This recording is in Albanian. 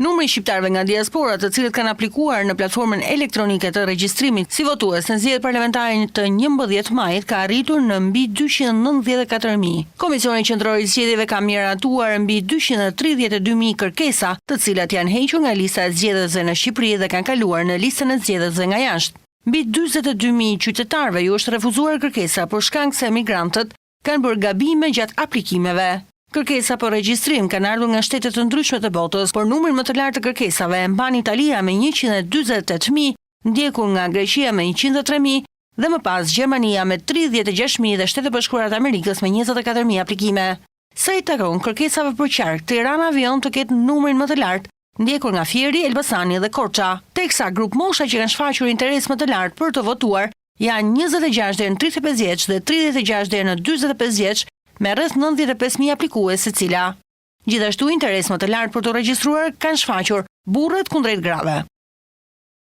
Numri i shqiptarëve nga diaspora të cilët kanë aplikuar në platformën elektronike të regjistrimit si votues në zgjedhjet parlamentare të 11 majit ka arritur në mbi 294.000. Komisioni Qendror i Zgjedhjeve ka miratuar mbi 232.000 kërkesa, të cilat janë hequr nga lista e zgjedhësve në Shqipëri dhe kanë kaluar në listën e zgjedhësve nga jashtë. Mbi 42.000 qytetarëve ju është refuzuar kërkesa për shkak se emigrantët kanë bërë gabime gjatë aplikimeve. Kërkesa për regjistrim kanë ardhur nga shtete të ndryshme të botës, por numrin më të lartë të kërkesave e mban Italia me 148.000, ndjekur nga Greqia me 103.000 dhe më pas Gjermania me 36.000 dhe Shtetet Bashkuara të Amerikës me 24.000 aplikime. Sa i takon kërkesave për qark, Tirana Avion të ketë numrin më të lartë, ndjekur nga Fieri, Elbasani dhe Korça. Teksa grup mosha që kanë shfaqur interes më të lartë për të votuar janë 26 deri në 35 vjeç dhe 36 deri në 45 vjeç, me rreth 95.000 aplikues secila. Gjithashtu interes më të lartë për të regjistruar kanë shfaqur burrët kundrejt grave.